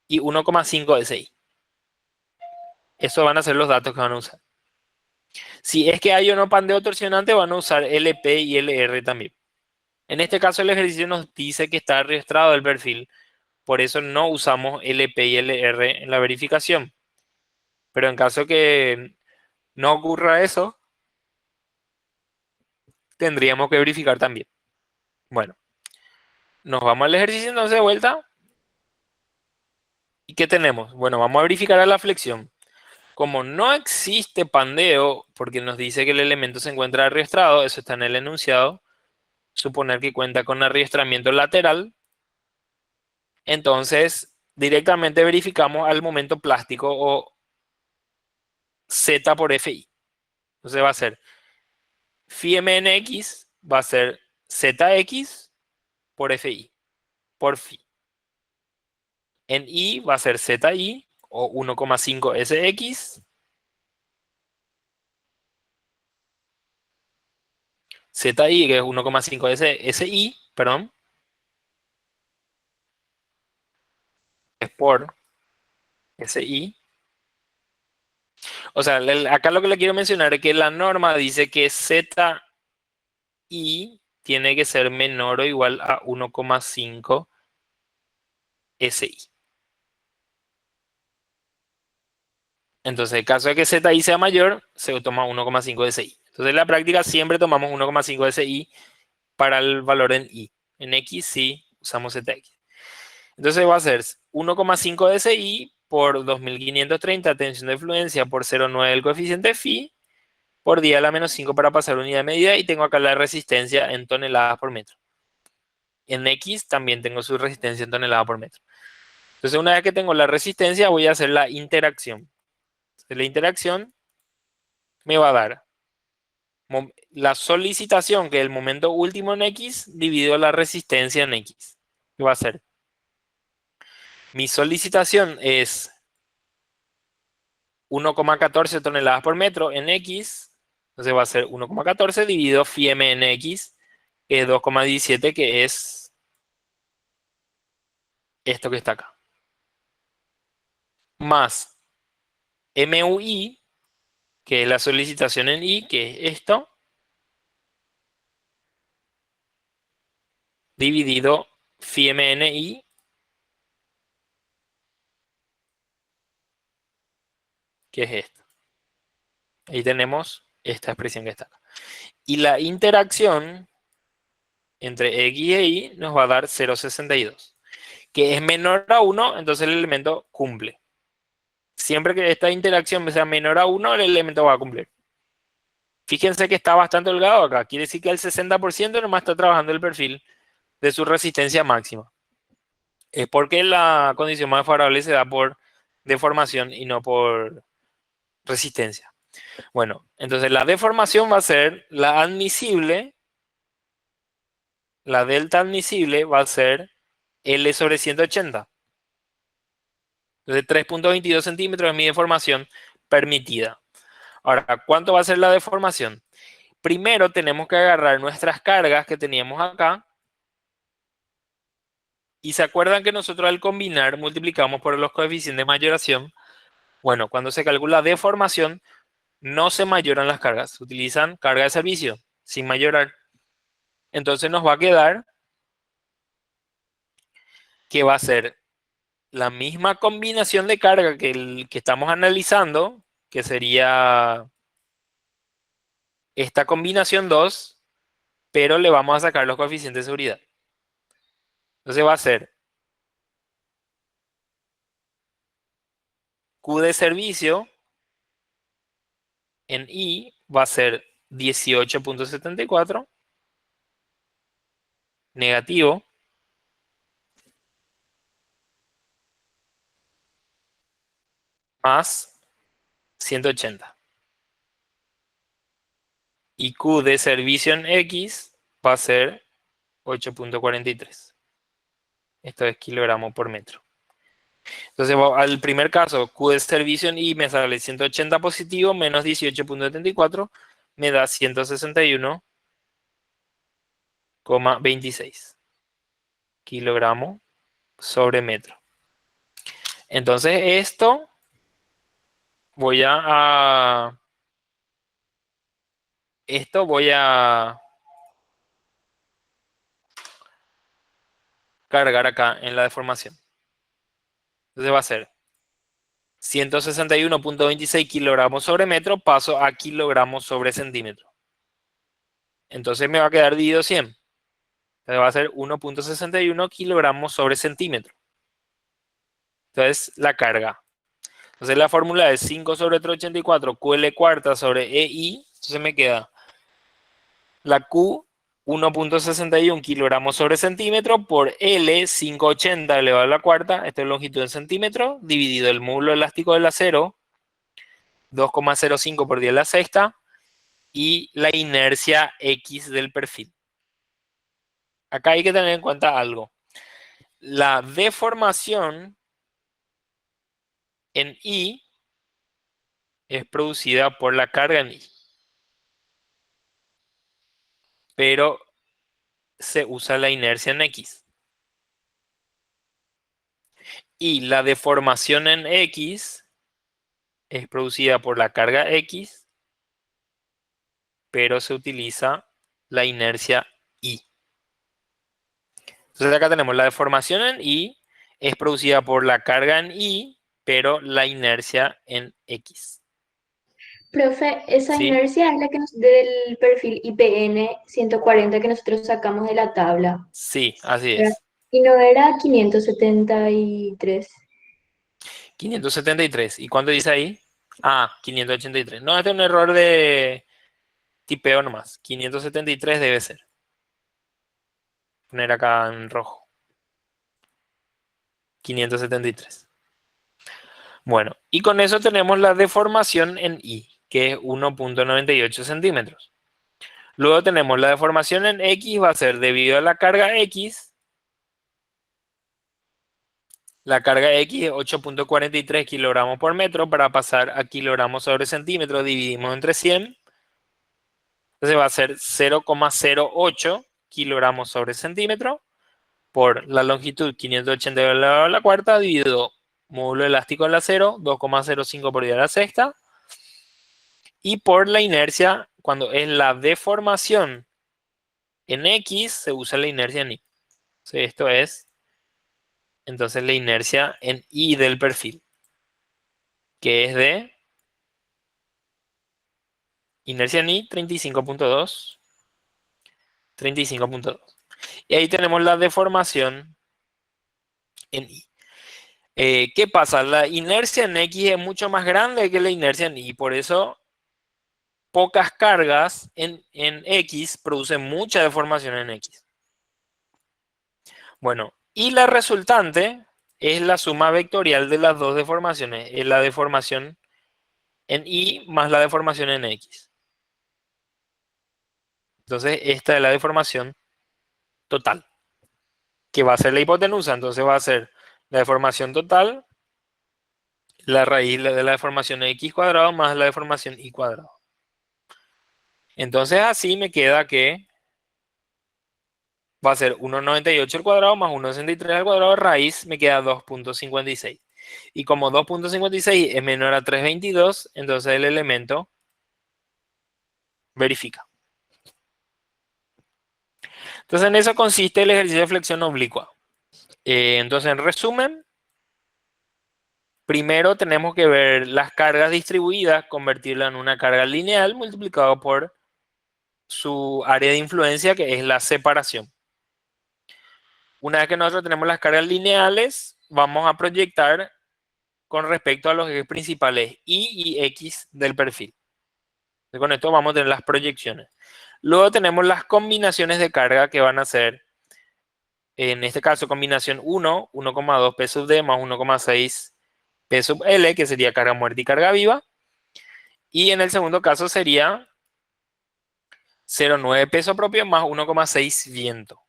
1,5 SI. Esos van a ser los datos que van a usar. Si es que hay o no pandeo torsionante, van a usar LP y LR también. En este caso, el ejercicio nos dice que está registrado el perfil, por eso no usamos LP y LR en la verificación. Pero en caso que no ocurra eso, tendríamos que verificar también. Bueno, nos vamos al ejercicio entonces de vuelta. ¿Y qué tenemos? Bueno, vamos a verificar a la flexión. Como no existe pandeo, porque nos dice que el elemento se encuentra arrastrado, eso está en el enunciado, suponer que cuenta con arrastramiento lateral, entonces directamente verificamos al momento plástico o Z por FI. Entonces va a ser phi mnx va a ser Zx por FI, por phi. En I va a ser ZI o 1,5 SX. ZI, que es 1,5 SI, perdón, es por SI. O sea, acá lo que le quiero mencionar es que la norma dice que ZI tiene que ser menor o igual a 1,5 SI. Entonces, en caso de que ZI sea mayor, se toma 1,5 SI. Entonces, en la práctica siempre tomamos 1,5 SI para el valor en I. En X sí usamos ZX. Entonces va a ser 1,5 DCI por 2530 tensión de fluencia por 0,9 el coeficiente phi por 10 a la menos 5 para pasar unidad de medida y tengo acá la resistencia en toneladas por metro. En X también tengo su resistencia en toneladas por metro. Entonces una vez que tengo la resistencia voy a hacer la interacción. Entonces, la interacción me va a dar la solicitación, que es el momento último en X, dividido la resistencia en X. ¿Qué va a ser? Mi solicitación es 1,14 toneladas por metro en X, entonces va a ser 1,14 dividido phi m en X, que es 2,17, que es esto que está acá. Más MUI, que es la solicitación en I, que es esto, dividido phi m en I, que es esto. Ahí tenemos esta expresión que está acá. Y la interacción entre X e Y nos va a dar 0,62, que es menor a 1, entonces el elemento cumple. Siempre que esta interacción sea menor a 1, el elemento va a cumplir. Fíjense que está bastante holgado acá. Quiere decir que el 60% nomás está trabajando el perfil de su resistencia máxima. Es porque la condición más favorable se da por deformación y no por resistencia. Bueno, entonces la deformación va a ser la admisible, la delta admisible va a ser L sobre 180. Entonces 3,22 centímetros es mi deformación permitida. Ahora, ¿cuánto va a ser la deformación? Primero tenemos que agarrar nuestras cargas que teníamos acá. Y se acuerdan que nosotros al combinar multiplicamos por los coeficientes de mayoración. Bueno, cuando se calcula deformación, no se mayoran las cargas. Se utilizan carga de servicio sin mayorar. Entonces nos va a quedar que va a ser la misma combinación de carga que el que estamos analizando, que sería esta combinación 2, pero le vamos a sacar los coeficientes de seguridad. Entonces va a ser Q de servicio en I va a ser 18,74 negativo más 180. Y Q de servicio en X va a ser 8,43. Esto es kilogramos por metro. Entonces, al primer caso, Q de servicio en Y me sale 180 positivo menos 18,74 me da 161,26 kilogramos sobre metro. Entonces, esto voy a cargar acá en la deformación. Entonces va a ser 161,26 kilogramos sobre metro, paso a kilogramos sobre centímetro. Entonces me va a quedar dividido 100. Entonces va a ser 1,61 kilogramos sobre centímetro. Entonces, la carga. Entonces, la fórmula es 5 sobre 384 QL cuarta sobre EI. Entonces, me queda la Q 1.61 kilogramos sobre centímetro por L 580 elevado a la cuarta, esto es longitud en centímetros, dividido el módulo elástico del acero, 2,05 por 10 a la sexta, y la inercia X del perfil. Acá hay que tener en cuenta algo. La deformación en I es producida por la carga en I, pero se usa la inercia en X. Y la deformación en X es producida por la carga X, pero se utiliza la inercia I. Entonces acá tenemos la deformación en I, es producida por la carga en I, pero la inercia en X. Profe, esa ¿Sí? inercia es la que del perfil IPN 140 que nosotros sacamos de la tabla, Sí, así ¿verdad? es. Y no era 573. 573. ¿Y cuánto dice ahí? Ah, 583. No, este es un error de tipeo nomás. 573 debe ser. Poner acá en rojo. 573. Bueno, y con eso tenemos la deformación en I, que es 1.98 centímetros. Luego tenemos la deformación en X, va a ser debido a la carga X. La carga X es 8.43 kilogramos por metro. Para pasar a kilogramos sobre centímetro, dividimos entre 100. Entonces va a ser 0,08 kilogramos sobre centímetro por la longitud 580 elevado a la cuarta dividido módulo elástico del acero 2,05 por 10 a la sexta y por la inercia cuando es la deformación en X se usa la inercia en Y. Entonces, esto es entonces la inercia en Y del perfil que es de inercia en Y 35.2. 35.2. Y ahí tenemos la deformación en Y. ¿Qué pasa? La inercia en X es mucho más grande que la inercia en Y, por eso pocas cargas en X producen mucha deformación en X. Bueno, y la resultante es la suma vectorial de las dos deformaciones, es la deformación en Y más la deformación en X. Entonces, esta es la deformación total, que va a ser la hipotenusa, entonces va a ser la deformación total, la raíz de la deformación X cuadrado más la deformación Y cuadrado. Entonces así me queda que va a ser 1,98 al cuadrado más 1,63 al cuadrado raíz, me queda 2.56. Y como 2.56 es menor a 3.22, entonces el elemento verifica. Entonces en eso consiste el ejercicio de flexión oblicua. Entonces en resumen, primero tenemos que ver las cargas distribuidas, convertirla en una carga lineal multiplicado por su área de influencia, que es la separación. Una vez que nosotros tenemos las cargas lineales, vamos a proyectar con respecto a los ejes principales Y y X del perfil. Entonces, con esto vamos a tener las proyecciones. Luego tenemos las combinaciones de carga que van a ser, en este caso, combinación 1, 1,2 P sub D más 1,6 P sub L, que sería carga muerta y carga viva. Y en el segundo caso sería 0,9 peso propio más 1,6 viento.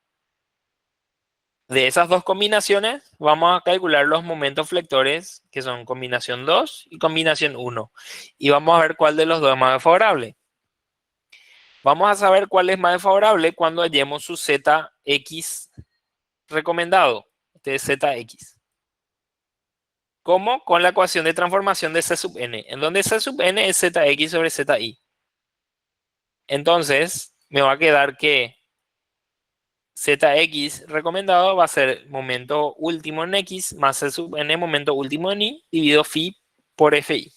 De esas dos combinaciones, vamos a calcular los momentos flectores, que son combinación 2 y combinación 1. Y vamos a ver cuál de los dos es más favorable. Vamos a saber cuál es más favorable cuando hallemos su ZX recomendado. Este es ZX. ¿Cómo? Con la ecuación de transformación de C sub n, en donde C sub n es ZX sobre ZY. Entonces, me va a quedar que ZX recomendado va a ser momento último en X más C sub n momento último en Y dividido phi por FI.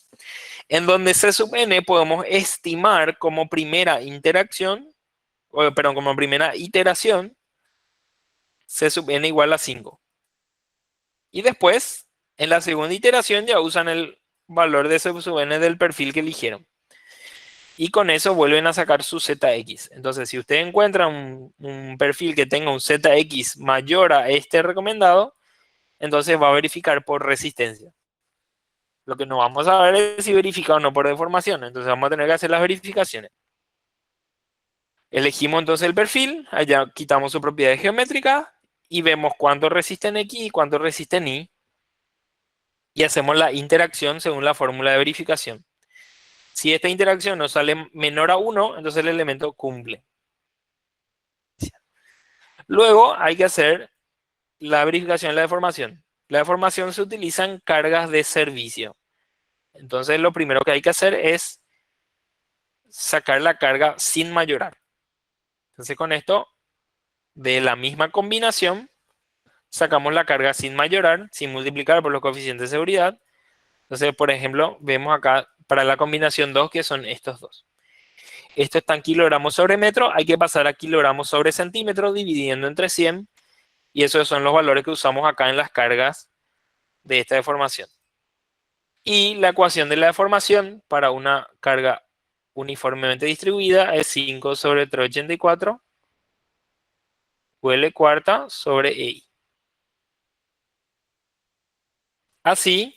En donde C sub n podemos estimar como primera interacción, perdón, como primera iteración, C sub n igual a 5. Y después, En la segunda iteración ya usan el valor de ese sub n del perfil que eligieron. Y con eso vuelven a sacar su ZX. Entonces, si usted encuentra un perfil que tenga un ZX mayor a este recomendado, entonces va a verificar por resistencia. Lo que no vamos a ver es si verifica o no por deformación. Entonces vamos a tener que hacer las verificaciones. Elegimos entonces el perfil, allá quitamos su propiedad geométrica y vemos cuánto resiste en X y cuánto resiste en Y. Y hacemos la interacción según la fórmula de verificación. Si esta interacción nos sale menor a 1, entonces el elemento cumple. Luego hay que hacer la verificación de la deformación. La deformación se utiliza en cargas de servicio. Entonces lo primero que hay que hacer es sacar la carga sin mayorar. Entonces con esto, de la misma combinación, sacamos la carga sin mayorar, sin multiplicar por los coeficientes de seguridad. Entonces, por ejemplo, vemos acá para la combinación 2 que son estos dos. Esto está en kilogramos sobre metro, hay que pasar a kilogramos sobre centímetro dividiendo entre 100. Y esos son los valores que usamos acá en las cargas de esta deformación. Y la ecuación de la deformación para una carga uniformemente distribuida es 5 sobre 384 QL cuarta sobre EI. Así,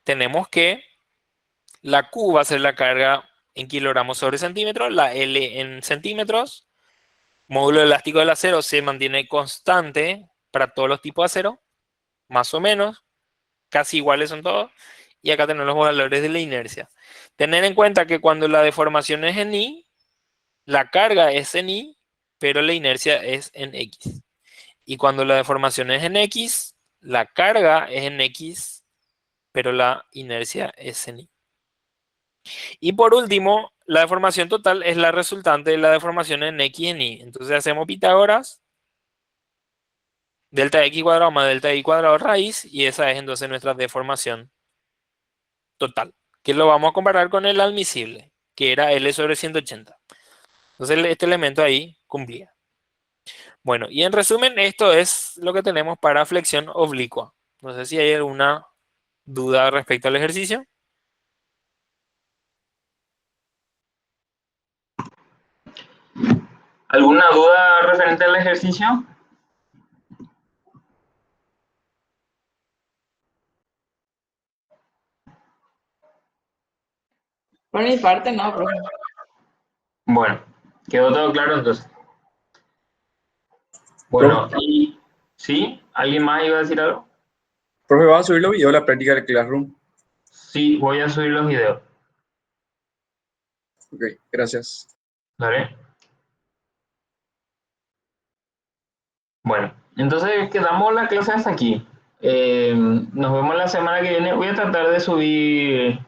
tenemos que la Q va a ser la carga en kilogramos sobre centímetro, la L en centímetros, módulo elástico del acero se mantiene constante para todos los tipos de acero, más o menos, casi iguales son todos, y acá tenemos los valores de la inercia. Tener en cuenta que cuando la deformación es en Y, la carga es en Y, pero la inercia es en X. Y cuando la deformación es en X, la carga es en X, pero la inercia es en Y. Y por último, la deformación total es la resultante de la deformación en X y en Y. Entonces hacemos Pitágoras, delta X cuadrado más delta Y cuadrado raíz, y esa es entonces nuestra deformación total, que lo vamos a comparar con el admisible, que era L sobre 180. Entonces este elemento ahí cumplía. Bueno, y en resumen, esto es lo que tenemos para flexión oblicua. No sé si hay alguna duda respecto al ejercicio. ¿Alguna duda referente al ejercicio? Por mi parte, no, profe. Bueno, quedó todo claro entonces. Bueno, Profe, y ¿sí? ¿Alguien más iba a decir algo? profe, ¿va a subir los videos de la práctica del Classroom? Sí, voy a subir los videos. Ok, gracias. ¿Vale? Bueno, entonces quedamos la clase hasta aquí. Nos vemos la semana que viene. Voy a tratar de subir